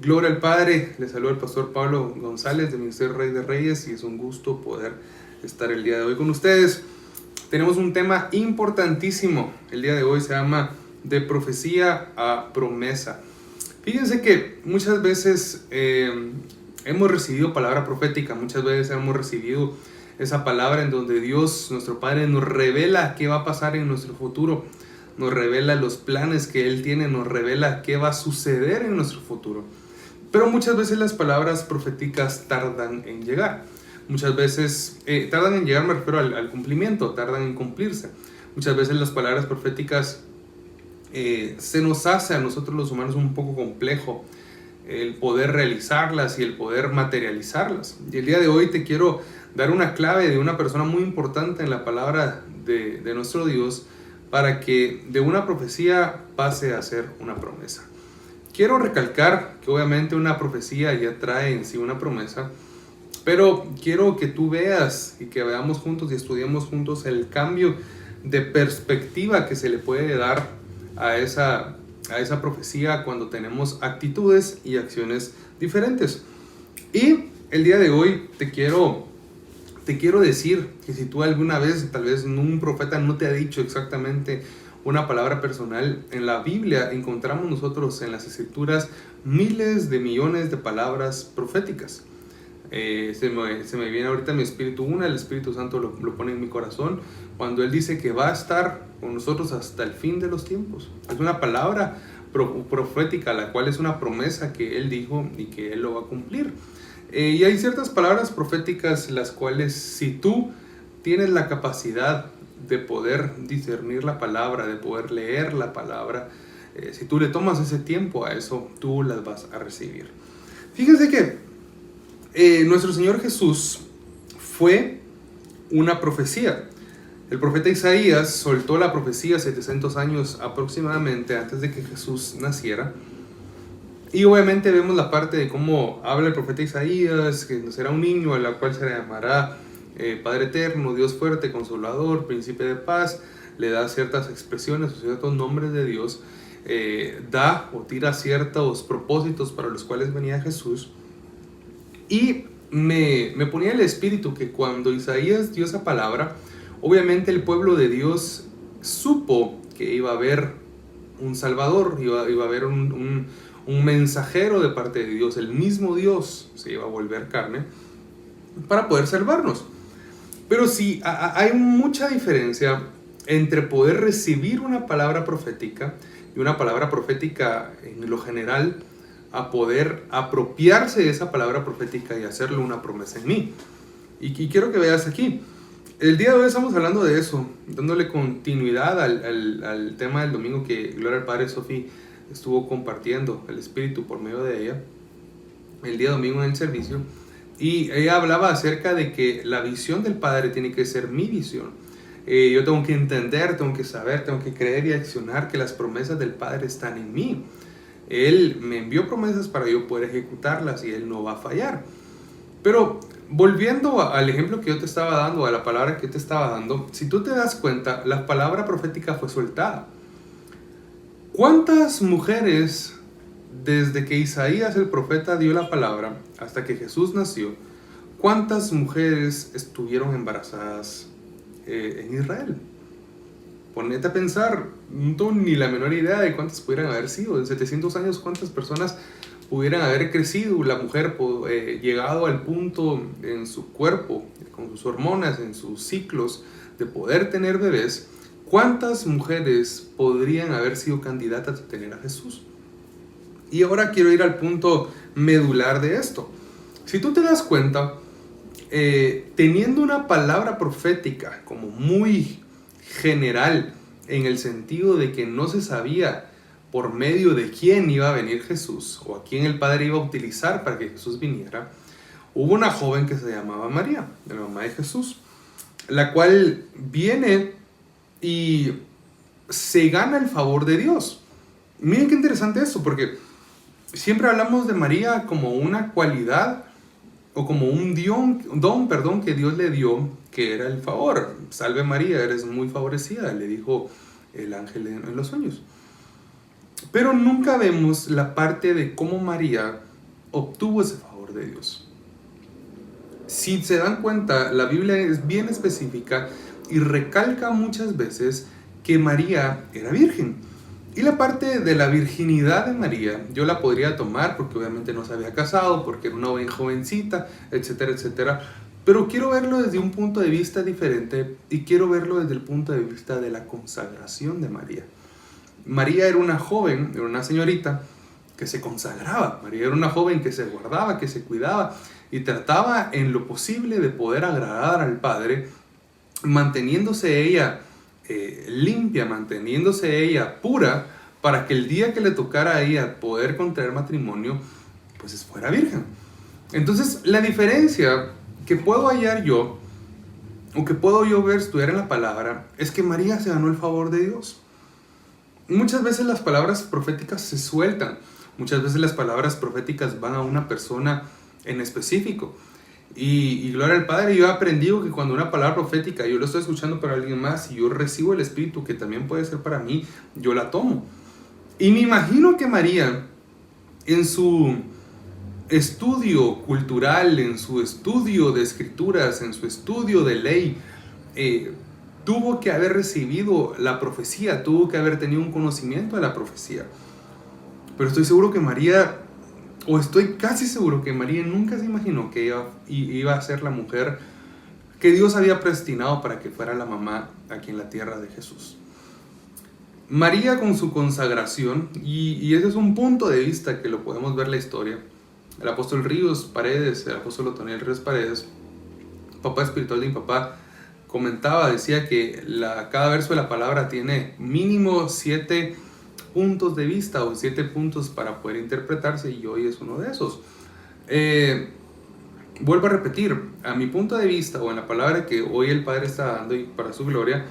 Gloria al Padre, les saluda el pastor Pablo González de Ministerio Rey de Reyes y es un gusto poder estar el día de hoy con ustedes. Tenemos un tema importantísimo, el día de hoy se llama de profecía a promesa. Fíjense que muchas veces hemos recibido palabra profética, muchas veces hemos recibido esa palabra en donde Dios, nuestro Padre, nos revela qué va a pasar en nuestro futuro, nos revela los planes que Él tiene, nos revela qué va a suceder en nuestro futuro. Pero muchas veces las palabras proféticas tardan en llegar. Muchas veces tardan en llegar, me refiero al cumplimiento, tardan en cumplirse. Muchas veces las palabras proféticas se nos hace a nosotros los humanos un poco complejo el poder realizarlas y el poder materializarlas. Y el día de hoy te quiero dar una clave de una persona muy importante en la palabra de nuestro Dios para que de una profecía pase a ser una promesa. Quiero recalcar que obviamente una profecía ya trae en sí una promesa, pero quiero que tú veas y que veamos juntos y estudiemos juntos el cambio de perspectiva que se le puede dar a esa profecía cuando tenemos actitudes y acciones diferentes. Y el día de hoy te quiero decir que si tú alguna vez, tal vez un profeta no te ha dicho exactamente una palabra personal, en la Biblia encontramos nosotros en las escrituras miles de millones de palabras proféticas. Se me viene ahorita en mi espíritu una, el Espíritu Santo lo pone en mi corazón, cuando Él dice que va a estar con nosotros hasta el fin de los tiempos. Es una palabra profética, la cual es una promesa que Él dijo y que Él lo va a cumplir. Y hay ciertas palabras proféticas las cuales si tú tienes la capacidad de poder discernir la palabra, de poder leer la palabra, si tú le tomas ese tiempo a eso, tú las vas a recibir. Fíjense que nuestro Señor Jesús fue una profecía. El profeta Isaías soltó la profecía 700 años aproximadamente antes de que Jesús naciera. Y obviamente vemos la parte de cómo habla el profeta Isaías, que será un niño a la cual se le llamará Padre Eterno, Dios Fuerte, Consolador, Príncipe de Paz. Le da ciertas expresiones o ciertos nombres de Dios, da o tira ciertos propósitos para los cuales venía Jesús. Y me ponía el espíritu que cuando Isaías dio esa palabra, obviamente el pueblo de Dios supo que iba a haber un Salvador, iba a haber un mensajero de parte de Dios, el mismo Dios se iba a volver carne para poder salvarnos. Pero sí, hay mucha diferencia entre poder recibir una palabra profética y una palabra profética en lo general a poder apropiarse de esa palabra profética y hacerle una promesa en mí. Y quiero que veas aquí, el día de hoy estamos hablando de eso, dándole continuidad al tema del domingo que Gloria al Padre Sofi estuvo compartiendo el Espíritu por medio de ella el día domingo en el servicio, y ella hablaba acerca de que la visión del Padre tiene que ser mi visión. Yo tengo que entender, tengo que saber, tengo que creer y accionar que las promesas del Padre están en mí. Él me envió promesas para yo poder ejecutarlas y Él no va a fallar. Pero volviendo al ejemplo que yo te estaba dando, a la palabra que yo te estaba dando, si tú te das cuenta, la palabra profética fue soltada. ¿Cuántas mujeres, desde que Isaías el profeta dio la palabra hasta que Jesús nació, cuántas mujeres estuvieron embarazadas en Israel? Ponete a pensar, no tengo ni la menor idea de cuántas pudieran haber sido. En 700 años, cuántas personas pudieran haber crecido, la mujer llegado al punto en su cuerpo, con sus hormonas, en sus ciclos, de poder tener bebés. ¿Cuántas mujeres podrían haber sido candidatas a tener a Jesús? Y ahora quiero ir al punto medular de esto. Si tú te das cuenta, teniendo una palabra profética como muy general, en el sentido de que no se sabía por medio de quién iba a venir Jesús o a quién el Padre iba a utilizar para que Jesús viniera, hubo una joven que se llamaba María, la mamá de Jesús, la cual viene y se gana el favor de Dios. Miren qué interesante esto, porque siempre hablamos de María como una cualidad o como un don que Dios le dio, que era el favor. Salve María, eres muy favorecida, le dijo el ángel en los sueños. Pero nunca vemos la parte de cómo María obtuvo ese favor de Dios. Si se dan cuenta, la Biblia es bien específica y recalca muchas veces que María era virgen. Y la parte de la virginidad de María, yo la podría tomar porque obviamente no se había casado, porque era una jovencita, etcétera, etcétera. Pero quiero verlo desde un punto de vista diferente y quiero verlo desde el punto de vista de la consagración de María. María era una joven, era una señorita que se consagraba. María era una joven que se guardaba, que se cuidaba y trataba en lo posible de poder agradar al Padre, manteniéndose ella limpia, manteniéndose ella pura, para que el día que le tocara a ella poder contraer matrimonio, pues fuera virgen. Entonces, la diferencia que puedo hallar yo, o que puedo yo ver, estudiar en la palabra, es que María se ganó el favor de Dios. Muchas veces las palabras proféticas se sueltan, muchas veces las palabras proféticas van a una persona en específico. Y gloria al Padre, yo he aprendido que cuando una palabra profética yo lo estoy escuchando para alguien más y yo recibo el Espíritu, que también puede ser para mí, yo la tomo. Y me imagino que María, en su estudio cultural, en su estudio de escrituras, en su estudio de ley, tuvo que haber recibido la profecía, tuvo que haber tenido un conocimiento de la profecía. Pero estoy seguro que María, o estoy casi seguro que María nunca se imaginó que iba a ser la mujer que Dios había predestinado para que fuera la mamá aquí en la tierra de Jesús. María, con su consagración, y ese es un punto de vista que lo podemos ver en la historia. El apóstol Ríos Paredes, el apóstol Otoniel Ríos Paredes, papá espiritual de mi papá, comentaba, decía que cada verso de la palabra tiene mínimo 7 puntos de vista o 7 puntos para poder interpretarse, y hoy es uno de esos. Vuelvo a repetir, a mi punto de vista, o en la palabra que hoy el Padre está dando y para su gloria,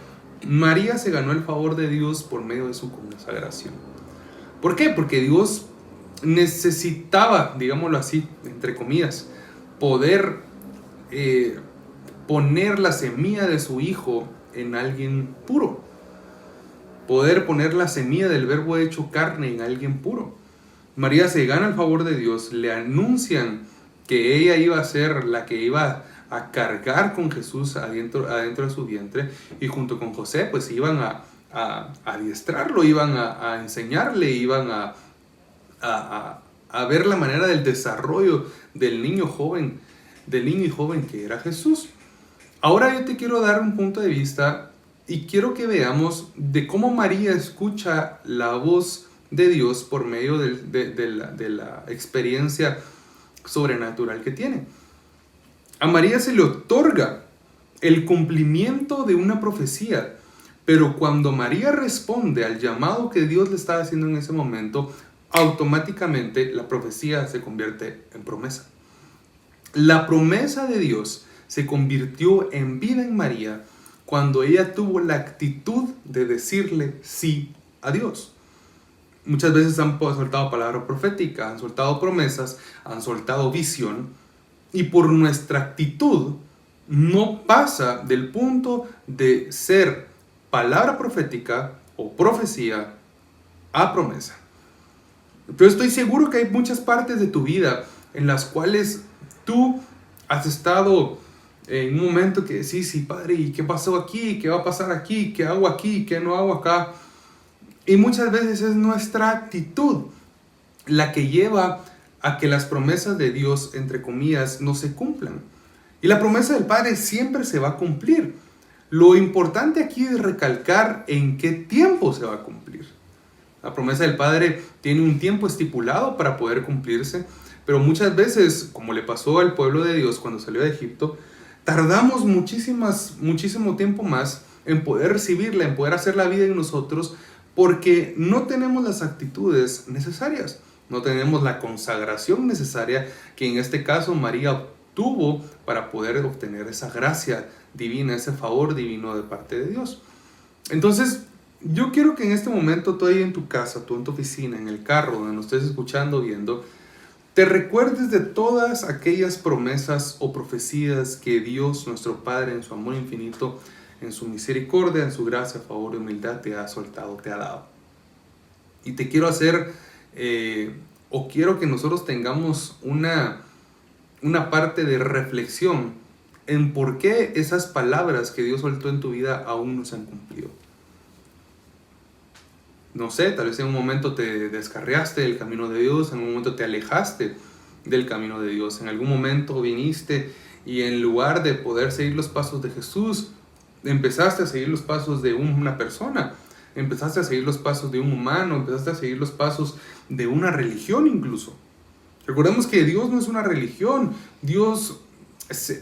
María se ganó el favor de Dios por medio de su consagración. ¿Por qué? Porque Dios necesitaba, digámoslo así, entre comillas, poder poner la semilla de su hijo en alguien puro. Poder poner la semilla del verbo hecho carne en alguien puro. María se gana el favor de Dios, le anuncian que ella iba a ser la que iba a cargar con Jesús adentro de su vientre, y junto con José pues iban a adiestrarlo, iban a enseñarle, iban a ver la manera del desarrollo del niño y joven que era Jesús. Ahora yo te quiero dar un punto de vista y quiero que veamos de cómo María escucha la voz de Dios por medio de la experiencia sobrenatural que tiene. A María se le otorga el cumplimiento de una profecía, pero cuando María responde al llamado que Dios le estaba haciendo en ese momento, automáticamente la profecía se convierte en promesa. La promesa de Dios se convirtió en vida en María cuando ella tuvo la actitud de decirle sí a Dios. Muchas veces han soltado palabra profética, han soltado promesas, han soltado visión, y por nuestra actitud no pasa del punto de ser palabra profética o profecía a promesa. Pero estoy seguro que hay muchas partes de tu vida en las cuales tú has estado en un momento que decís, sí, Padre, ¿y qué pasó aquí? ¿Qué va a pasar aquí? ¿Qué hago aquí? ¿Qué no hago acá? Y muchas veces es nuestra actitud la que lleva a que las promesas de Dios, entre comillas, no se cumplan. Y la promesa del Padre siempre se va a cumplir. Lo importante aquí es recalcar en qué tiempo se va a cumplir. La promesa del Padre tiene un tiempo estipulado para poder cumplirse, pero muchas veces, como le pasó al pueblo de Dios cuando salió de Egipto, tardamos muchísimo tiempo más en poder recibirla, en poder hacer la vida en nosotros, porque no tenemos las actitudes necesarias, no tenemos la consagración necesaria que en este caso María obtuvo para poder obtener esa gracia divina, ese favor divino de parte de Dios. Entonces, yo quiero que en este momento tú ahí en tu casa, tú en tu oficina, en el carro, donde nos estés escuchando, viendo, te recuerdes de todas aquellas promesas o profecías que Dios, nuestro Padre, en su amor infinito, en su misericordia, en su gracia, favor y humildad, te ha soltado, te ha dado. Y te quiero hacer o quiero que nosotros tengamos una parte de reflexión en por qué esas palabras que Dios soltó en tu vida aún no se han cumplido. No sé, tal vez en un momento te descarriaste del camino de Dios, en un momento te alejaste del camino de Dios, en algún momento viniste y en lugar de poder seguir los pasos de Jesús, empezaste a seguir los pasos de una persona, empezaste a seguir los pasos de un humano, empezaste a seguir los pasos de una religión incluso. Recordemos que Dios no es una religión,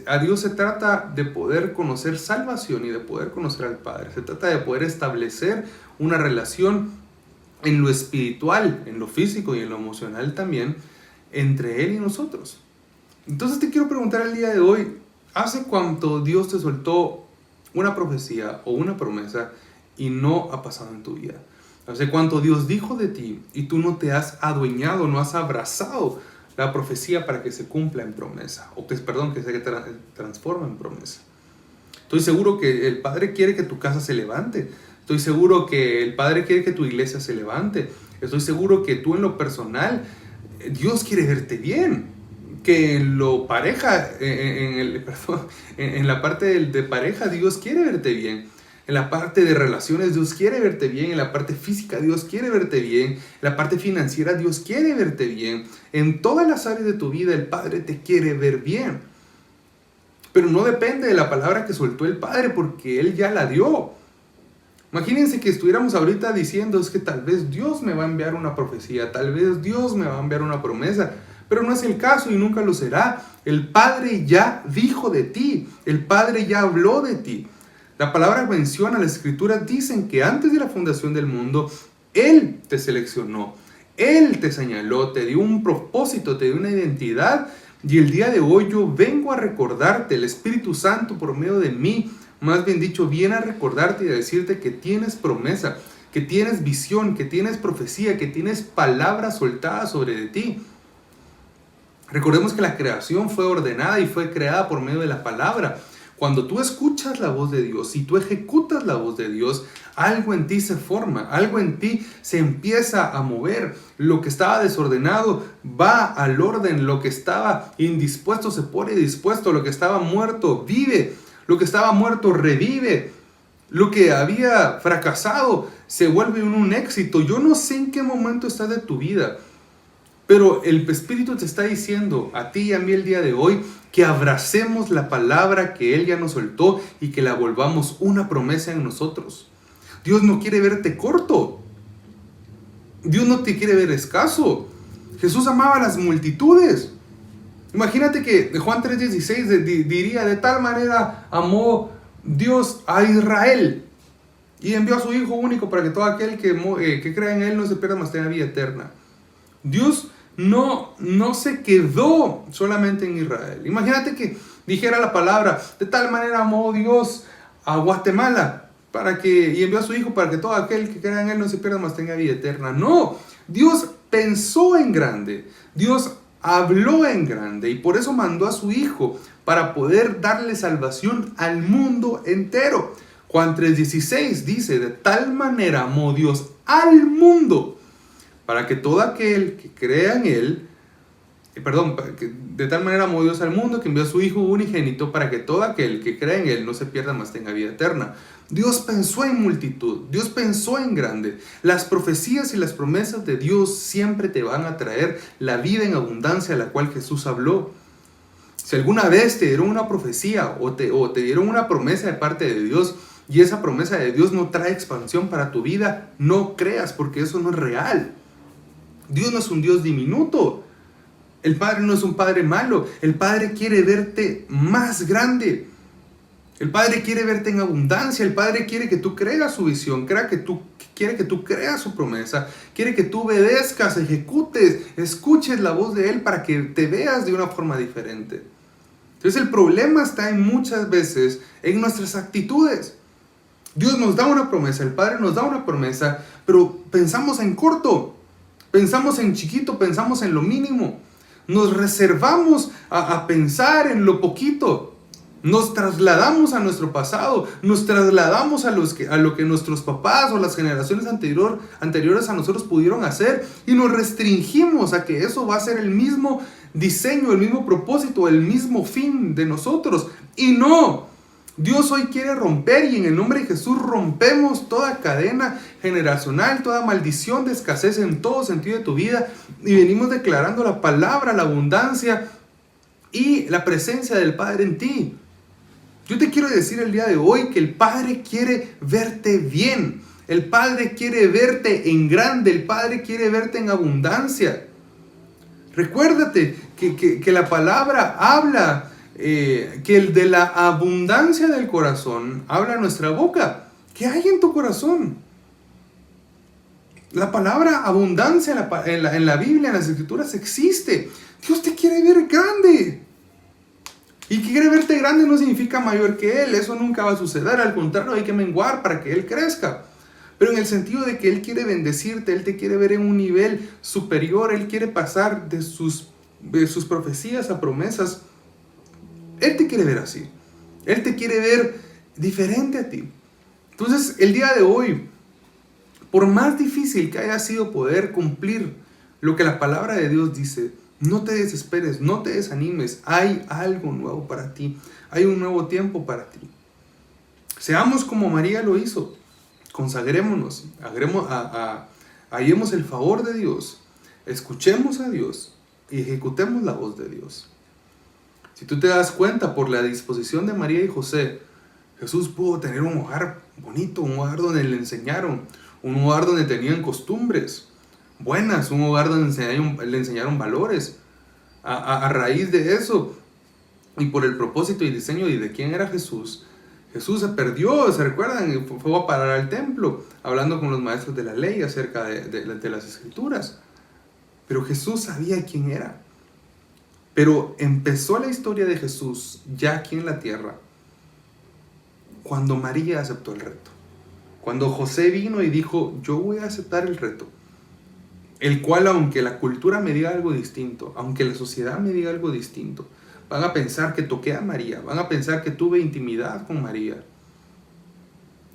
a Dios se trata de poder conocer salvación y de poder conocer al Padre. Se trata de poder establecer una relación en lo espiritual, en lo físico y en lo emocional también, entre Él y nosotros. Entonces te quiero preguntar el día de hoy, ¿hace cuánto Dios te soltó una profecía o una promesa y no ha pasado en tu vida? ¿Hace cuánto Dios dijo de ti y tú no te has adueñado, no has abrazado la profecía para que se cumpla en promesa, o que se transforme en promesa? Estoy seguro que el Padre quiere que tu casa se levante. Estoy seguro que el Padre quiere que tu iglesia se levante. Estoy seguro que tú en lo personal, Dios quiere verte bien. Que en lo pareja, en la parte de pareja, Dios quiere verte bien. En la parte de relaciones, Dios quiere verte bien. En la parte física, Dios quiere verte bien. En la parte financiera, Dios quiere verte bien. En todas las áreas de tu vida, el Padre te quiere ver bien. Pero no depende de la palabra que soltó el Padre, porque Él ya la dio. Imagínense que estuviéramos ahorita diciendo, es que tal vez Dios me va a enviar una profecía, tal vez Dios me va a enviar una promesa. Pero no es el caso y nunca lo será. El Padre ya dijo de ti. El Padre ya habló de ti. La palabra menciona, las escrituras dicen que antes de la fundación del mundo, Él te seleccionó. Él te señaló, te dio un propósito, te dio una identidad. Y el día de hoy yo vengo a recordarte, el Espíritu Santo por medio de mí, más bien dicho, viene a recordarte y a decirte que tienes promesa, que tienes visión, que tienes profecía, que tienes palabra soltada sobre de ti. Recordemos que la creación fue ordenada y fue creada por medio de la palabra. Cuando tú escuchas la voz de Dios y tú ejecutas la voz de Dios, algo en ti se forma, algo en ti se empieza a mover. Lo que estaba desordenado va al orden, lo que estaba indispuesto se pone dispuesto, lo que estaba muerto vive, lo que estaba muerto revive, lo que había fracasado se vuelve un éxito. Yo no sé en qué momento estás de tu vida, pero el Espíritu te está diciendo a ti y a mí el día de hoy que abracemos la palabra que Él ya nos soltó y que la volvamos una promesa en nosotros. Dios no quiere verte corto. Dios no te quiere ver escaso. Jesús amaba a las multitudes. Imagínate que Juan 3:16 diría, de tal manera amó Dios a Israel y envió a su Hijo único para que todo aquel que crea en Él no se pierda, mas tenga vida eterna. Dios no se quedó solamente en Israel. Imagínate que dijera la palabra, de tal manera amó Dios a Guatemala y envió a su Hijo para que todo aquel que crea en Él no se pierda, mas tenga vida eterna. No, Dios pensó en grande, Dios habló en grande y por eso mandó a su Hijo para poder darle salvación al mundo entero. Juan 3:16 dice, de tal manera amó Dios al mundo, para que todo aquel que crea en Él, de tal manera amó Dios al mundo que envió a su Hijo unigénito para que todo aquel que crea en Él no se pierda, mas tenga vida eterna. Dios pensó en multitud, Dios pensó en grande. Las profecías y las promesas de Dios siempre te van a traer la vida en abundancia a la cual Jesús habló. Si alguna vez te dieron una profecía o te dieron una promesa de parte de Dios y esa promesa de Dios no trae expansión para tu vida, no creas, porque eso no es real. Dios no es un Dios diminuto. El Padre no es un Padre malo. El Padre quiere verte más grande. El Padre quiere verte en abundancia. El Padre quiere que tú creas su visión. Quiere que tú creas su promesa. Quiere que tú obedezcas, ejecutes, escuches la voz de Él para que te veas de una forma diferente. Entonces el problema está muchas veces en nuestras actitudes. Dios nos da una promesa, el Padre nos da una promesa, pero pensamos en corto. Pensamos en chiquito, pensamos en lo mínimo. Nos reservamos a pensar en lo poquito. Nos trasladamos a nuestro pasado, nos trasladamos a lo que nuestros papás o las generaciones anteriores a nosotros pudieron hacer y nos restringimos a que eso va a ser el mismo diseño, el mismo propósito, el mismo fin de nosotros. Y no, Dios hoy quiere romper y en el nombre de Jesús rompemos toda cadena generacional, toda maldición de escasez en todo sentido de tu vida y venimos declarando la palabra, la abundancia y la presencia del Padre en ti. Yo te quiero decir el día de hoy que el Padre quiere verte bien. El Padre quiere verte en grande. El Padre quiere verte en abundancia. Recuérdate que la palabra habla, que el de la abundancia del corazón habla nuestra boca. ¿Qué hay en tu corazón? La palabra abundancia en la Biblia, en las Escrituras existe. Dios te quiere ver grande. Y que quiere verte grande no significa mayor que Él, eso nunca va a suceder, al contrario, hay que menguar para que Él crezca. Pero en el sentido de que Él quiere bendecirte, Él te quiere ver en un nivel superior, Él quiere pasar de sus profecías a promesas. Él te quiere ver así, Él te quiere ver diferente a ti. Entonces, el día de hoy, por más difícil que haya sido poder cumplir lo que la palabra de Dios dice, no te desesperes, no te desanimes. Hay algo nuevo para ti. Hay un nuevo tiempo para ti. Seamos como María lo hizo. Consagrémonos. Hallemos el favor de Dios. Escuchemos a Dios y ejecutemos la voz de Dios. Si tú te das cuenta, por la disposición de María y José, Jesús pudo tener un hogar bonito, un hogar donde le enseñaron, un hogar donde tenían costumbres buenas, un hogar donde le enseñaron valores. A raíz de eso y por el propósito y diseño de quién era Jesús, Jesús se perdió, ¿se recuerdan? Fue a parar al templo hablando con los maestros de la ley acerca de las Escrituras. Pero Jesús sabía quién era. Pero empezó la historia de Jesús ya aquí en la tierra cuando María aceptó el reto. Cuando José vino y dijo, yo voy a aceptar el reto. El cual, aunque la cultura me diga algo distinto, aunque la sociedad me diga algo distinto, van a pensar que toqué a María, van a pensar que tuve intimidad con María.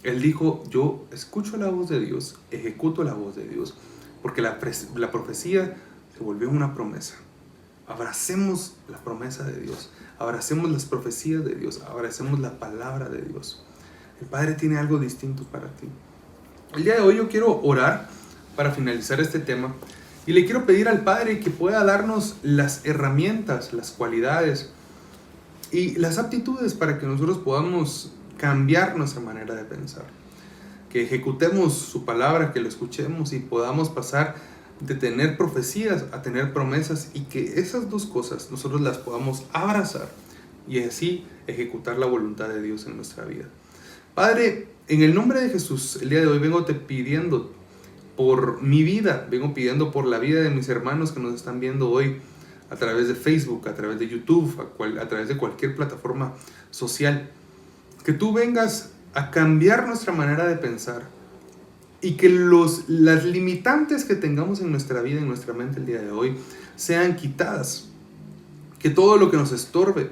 Él dijo, yo escucho la voz de Dios, ejecuto la voz de Dios, porque la profecía se volvió una promesa. Abracemos la promesa de Dios, abracemos las profecías de Dios, abracemos la palabra de Dios. El Padre tiene algo distinto para ti. El día de hoy yo quiero orar para finalizar este tema y le quiero pedir al Padre que pueda darnos las herramientas, las cualidades y las aptitudes para que nosotros podamos cambiar nuestra manera de pensar, que ejecutemos su palabra, que lo escuchemos y podamos pasar de tener profecías a tener promesas y que esas dos cosas nosotros las podamos abrazar y así ejecutar la voluntad de Dios en nuestra vida. Padre, en el nombre de Jesús, el día de hoy vengo te pidiendo por mi vida, vengo pidiendo por la vida de mis hermanos que nos están viendo hoy a través de Facebook, a través de YouTube, a través de cualquier plataforma social, que tú vengas a cambiar nuestra manera de pensar y que las limitantes que tengamos en nuestra vida, en nuestra mente el día de hoy, sean quitadas, que todo lo que nos estorbe,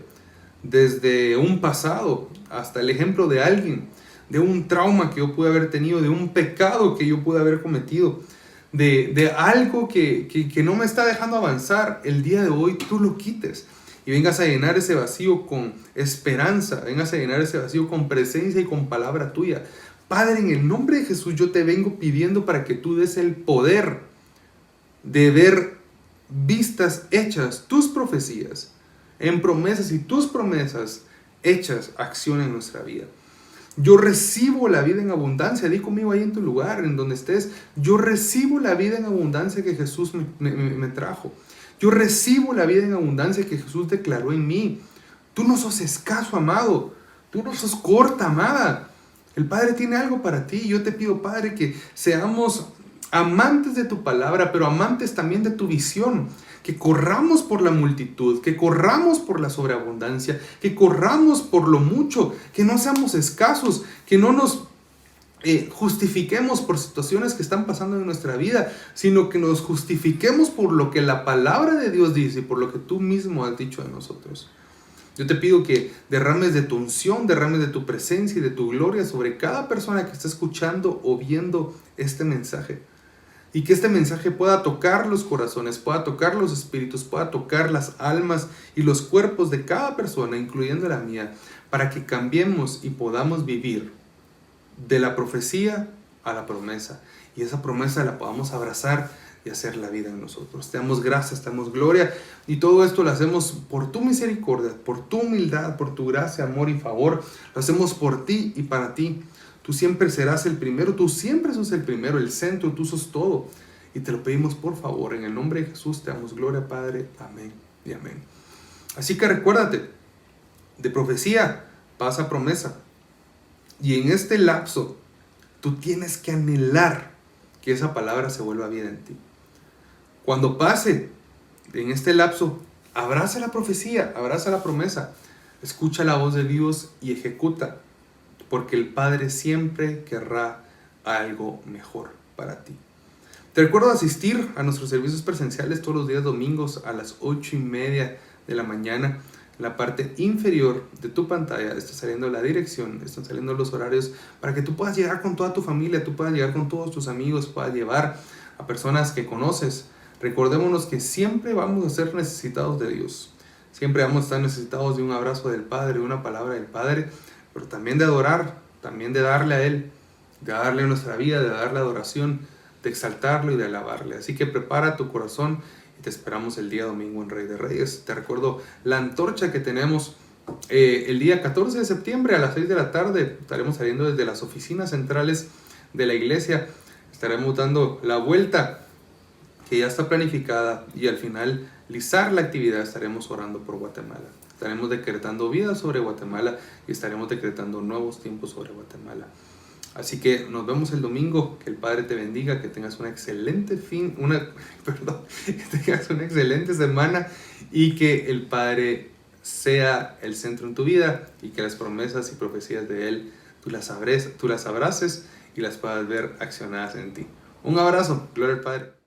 desde un pasado hasta el ejemplo de alguien, de un trauma que yo pude haber tenido, de un pecado que yo pude haber cometido, de algo que no me está dejando avanzar, el día de hoy tú lo quites y vengas a llenar ese vacío con esperanza, vengas a llenar ese vacío con presencia y con palabra tuya. Padre, en el nombre de Jesús yo te vengo pidiendo para que tú des el poder de ver vistas hechas, tus profecías en promesas y tus promesas hechas acción en nuestra vida. Yo recibo la vida en abundancia. Di conmigo ahí en tu lugar, en donde estés. Yo recibo la vida en abundancia que Jesús me trajo. Yo recibo la vida en abundancia que Jesús declaró en mí. Tú no sos escaso, amado. Tú no sos corta, amada. El Padre tiene algo para ti. Yo te pido, Padre, que seamos amantes de tu palabra, pero amantes también de tu visión. Que corramos por la multitud, que corramos por la sobreabundancia, que corramos por lo mucho, que no seamos escasos, que no nos justifiquemos por situaciones que están pasando en nuestra vida, sino que nos justifiquemos por lo que la palabra de Dios dice y por lo que tú mismo has dicho de nosotros. Yo te pido que derrames de tu unción, derrames de tu presencia y de tu gloria sobre cada persona que está escuchando o viendo este mensaje. Y que este mensaje pueda tocar los corazones, pueda tocar los espíritus, pueda tocar las almas y los cuerpos de cada persona, incluyendo la mía, para que cambiemos y podamos vivir de la profecía a la promesa. Y esa promesa la podamos abrazar y hacer la vida en nosotros. Te damos gracias, te damos gloria. Y todo esto lo hacemos por tu misericordia, por tu humildad, por tu gracia, amor y favor. Lo hacemos por ti y para ti. Tú siempre serás el primero, tú siempre sos el primero, el centro, tú sos todo. Y te lo pedimos por favor, en el nombre de Jesús te damos gloria, Padre. Amén y amén. Así que recuérdate, de profecía pasa a promesa. Y en este lapso, tú tienes que anhelar que esa palabra se vuelva vida en ti. Cuando pase en este lapso, abraza la profecía, abraza la promesa. Escucha la voz de Dios y ejecuta. Porque el Padre siempre querrá algo mejor para ti. Te recuerdo asistir a nuestros servicios presenciales todos los días domingos a las 8:30 de la mañana. En la parte inferior de tu pantalla está saliendo la dirección, están saliendo los horarios para que tú puedas llegar con toda tu familia, tú puedas llegar con todos tus amigos, puedas llevar a personas que conoces. Recordémonos que siempre vamos a ser necesitados de Dios. Siempre vamos a estar necesitados de un abrazo del Padre, de una palabra del Padre, pero también de adorar, también de darle a Él, de darle nuestra vida, de darle adoración, de exaltarlo y de alabarle. Así que prepara tu corazón y te esperamos el día domingo en Rey de Reyes. Te recuerdo la antorcha que tenemos el día 14 de septiembre a las 6 de la tarde. Estaremos saliendo desde las oficinas centrales de la iglesia. Estaremos dando la vuelta que ya está planificada y al finalizar la actividad estaremos orando por Guatemala. Estaremos decretando vida sobre Guatemala y estaremos decretando nuevos tiempos sobre Guatemala. Así que nos vemos el domingo. Que el Padre te bendiga, que tengas una excelente que tengas una excelente semana y que el Padre sea el centro en tu vida y que las promesas y profecías de Él tú las abraces y las puedas ver accionadas en ti. Un abrazo, gloria al Padre.